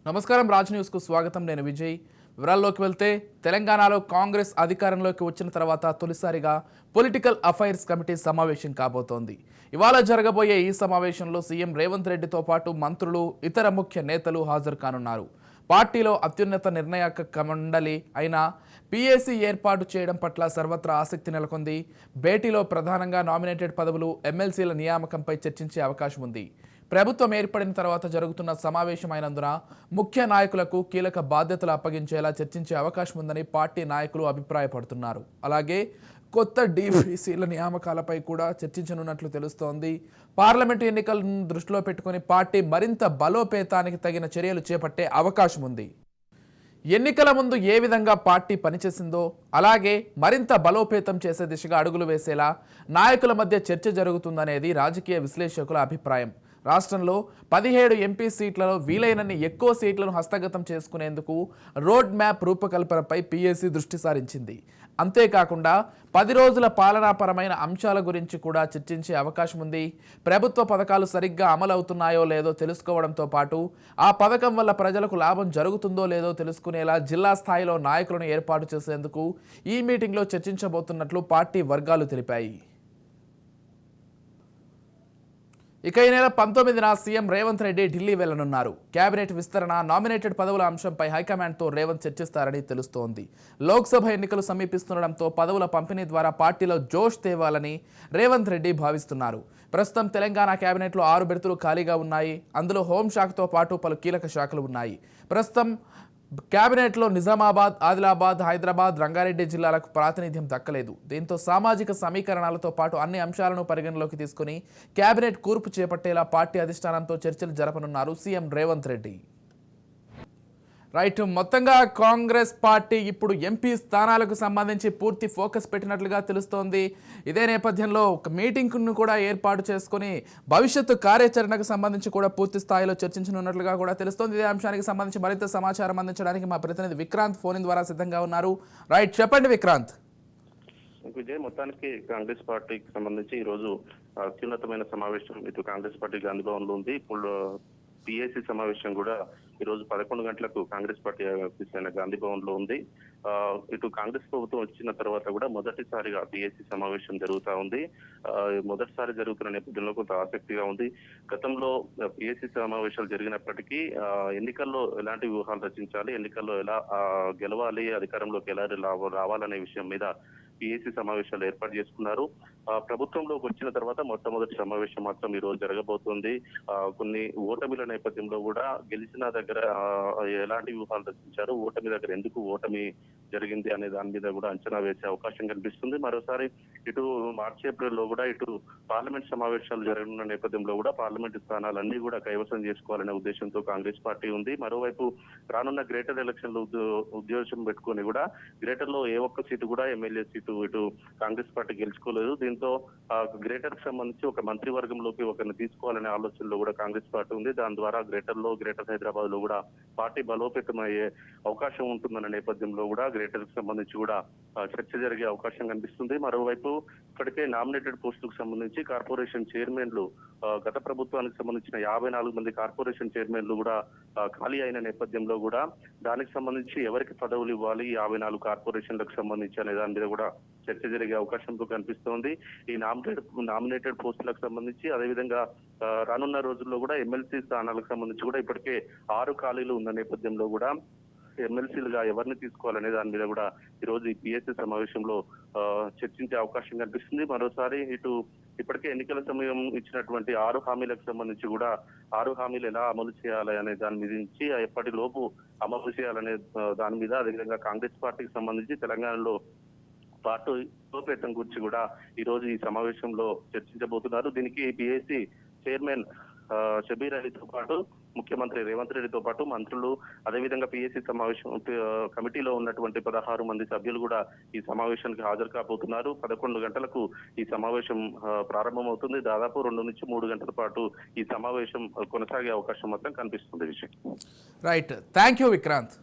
నమస్కారం రాజ్ న్యూస్ కు స్వాగతం. నేను విజయ్. వివరాల్లోకి వెళ్తే తెలంగాణలో కాంగ్రెస్ అధికారంలోకి వచ్చిన తర్వాత తొలిసారిగా పొలిటికల్ అఫైర్స్ కమిటీ సమావేశం కాబోతోంది. ఇవాళ జరగబోయే ఈ సమావేశంలో సీఎం రేవంత్ రెడ్డితో పాటు మంత్రులు, ఇతర ముఖ్య నేతలు హాజరు కానున్నారు. పార్టీలో అత్యున్నత నిర్ణాయక మండలి అయిన పీఏసీ ఏర్పాటు చేయడం పట్ల సర్వత్రా ఆసక్తి నెలకొంది. భేటీలో ప్రధానంగా నామినేటెడ్ పదవులు, ఎమ్మెల్సీల నియామకంపై చర్చించే అవకాశం ఉంది. ప్రభుత్వం ఏర్పడిన తర్వాత జరుగుతున్న సమావేశం అయినందున ముఖ్య నాయకులకు కీలక బాధ్యతలు అప్పగించేలా చర్చించే అవకాశం ఉందని పార్టీ నాయకులు అభిప్రాయపడుతున్నారు. అలాగే కొత్త డీసీల నియామకాలపై కూడా చర్చించనున్నట్లు తెలుస్తోంది. పార్లమెంటు ఎన్నికలను దృష్టిలో పెట్టుకుని పార్టీ మరింత బలోపేతానికి తగిన చర్యలు చేపట్టే అవకాశం ఉంది. ఎన్నికల ముందు ఏ విధంగా పార్టీ పనిచేసిందో అలాగే మరింత బలోపేతం చేసే దిశగా అడుగులు వేసేలా నాయకుల మధ్య చర్చ జరుగుతుందనేది రాజకీయ విశ్లేషకుల అభిప్రాయం. రాష్ట్రంలో 17 ఎంపీ సీట్లలో వీలైనన్ని ఎక్కువ సీట్లను హస్తగతం చేసుకునేందుకు రోడ్ మ్యాప్ రూపకల్పనపై పీఏసీ దృష్టి సారించింది. అంతేకాకుండా 10 రోజుల పాలనాపరమైన అంశాల గురించి కూడా చర్చించే అవకాశం ఉంది. ప్రభుత్వ పథకాలు సరిగ్గా అమలవుతున్నాయో లేదో తెలుసుకోవడంతో పాటు ఆ పథకం వల్ల ప్రజలకు లాభం జరుగుతుందో లేదో తెలుసుకునేలా జిల్లా స్థాయిలో నాయకులను ఏర్పాటు చేసేందుకు ఈ మీటింగ్లో చర్చించబోతున్నట్లు పార్టీ వర్గాలు తెలిపాయి. ఇక ఈ నెల 19న సీఎం రేవంత్ రెడ్డి ఢిల్లీ వెళ్లనున్నారు. కేబినెట్ విస్తరణ, నామినేటెడ్ పదవుల అంశంపై హైకమాండ్తో రేవంత్ చర్చిస్తారని తెలుస్తోంది. లోక్సభ ఎన్నికలు సమీపిస్తుండటంతో పదవుల పంపిణీ ద్వారా పార్టీలో జోష్ తేవాలని రేవంత్ రెడ్డి భావిస్తున్నారు. ప్రస్తుతం తెలంగాణ కేబినెట్లో 6 బెర్తులు ఖాళీగా ఉన్నాయి. అందులో హోంశాఖతో పాటు పలు కీలక శాఖలు ఉన్నాయి. ప్రస్తుతం కేబినెట్లో నిజామాబాద్, ఆదిలాబాద్, హైదరాబాద్, రంగారెడ్డి జిల్లాలకు ప్రాతినిధ్యం దక్కలేదు. దీంతో సామాజిక సమీకరణాలతో పాటు అన్ని అంశాలను పరిగణలోకి తీసుకుని కేబినెట్ కూర్పు చేపట్టేలా పార్టీ అధిష్టానంతో చర్చలు జరపనున్నారు సీఎం రేవంత్ రెడ్డి. రైట్, మొత్తంగా కాంగ్రెస్ పార్టీ ఇప్పుడు ఎంపీ స్థానాలకు సంబంధించి పూర్తి ఫోకస్ పెట్టినట్లుగా తెలుస్తోంది. ఇదే నేపథ్యంలో ఒక మీటింగ్ను కూడా ఏర్పాటు చేసుకుని భవిష్యత్తు కార్యాచరణకు సంబంధించి కూడా పూర్తి స్థాయిలో చర్చించనున్నట్లుగా కూడా తెలుస్తోంది. ఇదే అంశానికి సంబంధించి మరింత సమాచారం అందించడానికి మా ప్రతినిధి విక్రాంత్ ఫోన్ ద్వారా సిద్ధంగా ఉన్నారు. రైట్, చెప్పండి విక్రాంత్. విజయ్, మొత్తానికి కాంగ్రెస్ పార్టీకి సంబంధించి ఈ రోజు అత్యున్నతమైన సమావేశం ఇటు కాంగ్రెస్ పార్టీ గాంధీ భవన్ లో ఉంది. ఇప్పుడు పిఏసీ సమావేశం కూడా ఈ రోజు 11 గంటలకు కాంగ్రెస్ పార్టీ ఆఫీస్ అయిన గాంధీ భవన్ లో ఉంది. ఇటు కాంగ్రెస్ ప్రభుత్వం వచ్చిన తర్వాత కూడా మొదటిసారిగా పిఏసీ సమావేశం జరుగుతా ఉంది. మొదటిసారి జరుగుతున్న నేపథ్యంలో కొంత ఆసక్తిగా ఉంది. గతంలో పిఏసీ సమావేశాలు జరిగినప్పటికీ ఎన్నికల్లో ఎలాంటి వ్యూహాలు రచించాలి, ఎన్నికల్లో ఎలా గెలవాలి, అధికారంలోకి ఎలా రావాలనే విషయం మీద పిఏసీ సమావేశాలు ఏర్పాటు చేసుకున్నారు. ప్రభుత్వంలోకి వచ్చిన తర్వాత మొట్టమొదటి సమావేశం మాత్రం ఈ రోజు జరగబోతోంది. కొన్ని ఓటమిల నేపథ్యంలో కూడా గెలిచిన దగ్గర ఎలాంటి వ్యూహాలు రచించారు, ఓటమి దగ్గర ఎందుకు ఓటమి జరిగింది అనే దాని మీద కూడా అంచనా వేసే అవకాశం కనిపిస్తుంది. మరోసారి ఇటు మార్చి, ఏప్రిల్ లో కూడా ఇటు పార్లమెంట్ సమావేశాలు జరగనున్న నేపథ్యంలో కూడా పార్లమెంట్ స్థానాలన్నీ కూడా కైవసం చేసుకోవాలనే ఉద్దేశంతో కాంగ్రెస్ పార్టీ ఉంది. మరోవైపు రానున్న గ్రేటర్ ఎలక్షన్లు ఉద్దేశం పెట్టుకుని కూడా గ్రేటర్ లో ఏ ఒక్క సీటు కూడా ఎమ్మెల్యే సీటు ఇటు కాంగ్రెస్ పార్టీ గెలుచుకోలేదు. దీంతో గ్రేటర్ కి సంబంధించి ఒక మంత్రివర్గంలోకి ఒకరిని తీసుకోవాలనే ఆలోచనలో కూడా కాంగ్రెస్ పార్టీ ఉంది. దాని ద్వారా గ్రేటర్ హైదరాబాద్ లో కూడా పార్టీ బలోపేతం అయ్యే అవకాశం ఉంటుందన్న నేపథ్యంలో కూడా గ్రేటర్ కి సంబంధించి కూడా చర్చ జరిగే అవకాశం కనిపిస్తుంది. మరోవైపు ఇప్పటికే నామినేటెడ్ పోస్టులకు సంబంధించి కార్పొరేషన్ చైర్మన్లు గత ప్రభుత్వానికి సంబంధించిన 54 మంది కార్పొరేషన్ చైర్మన్లు కూడా ఖాళీ అయిన నేపథ్యంలో కూడా దానికి సంబంధించి ఎవరికి పదవులు ఇవ్వాలి, 54 కార్పొరేషన్లకు సంబంధించి అనే దాని మీద కూడా చర్చ జరిగే అవకాశంతో కనిపిస్తోంది. ఈ నామినేటెడ్ పోస్టులకు సంబంధించి అదేవిధంగా రానున్న రోజుల్లో కూడా ఎమ్మెల్సీ స్థానాలకు సంబంధించి కూడా ఇప్పటికే 6 ఖాళీలు ఉన్న నేపథ్యంలో కూడా ఎమ్మెల్సీలుగా ఎవరిని తీసుకోవాలనే దాని మీద కూడా ఈ రోజు ఈ పిఎస్సీ సమావేశంలో చర్చించే అవకాశం కనిపిస్తుంది. మరోసారి ఇటు ఇప్పటికే ఎన్నికల సమయం ఇచ్చినటువంటి 6 హామీలకు సంబంధించి కూడా 6 హామీలు ఎలా అమలు చేయాలి అనే దాని మీద నుంచి ఎప్పటిలోపు అమలు చేయాలనే దాని మీద, అదేవిధంగా కాంగ్రెస్ పార్టీకి సంబంధించి తెలంగాణలో పార్టీ బలోపేతం గురించి కూడా ఈ రోజు ఈ సమావేశంలో చర్చించబోతున్నారు. దీనికి పిఏసీ చైర్మన్ షబీర్ అలీతో పాటు ముఖ్యమంత్రి రేవంత్ రెడ్డితో పాటు మంత్రులు, అదేవిధంగా పిఏసీ సమావేశం కమిటీలో ఉన్నటువంటి 16 మంది సభ్యులు కూడా ఈ సమావేశానికి హాజరు కాబోతున్నారు. 11 గంటలకు ఈ సమావేశం ప్రారంభమవుతుంది. దాదాపు 2 నుంచి 3 గంటల పాటు ఈ సమావేశం కొనసాగే అవకాశం మాత్రం కనిపిస్తుంది. విషయం రైట్, థ్యాంక్ యూ విక్రాంత్.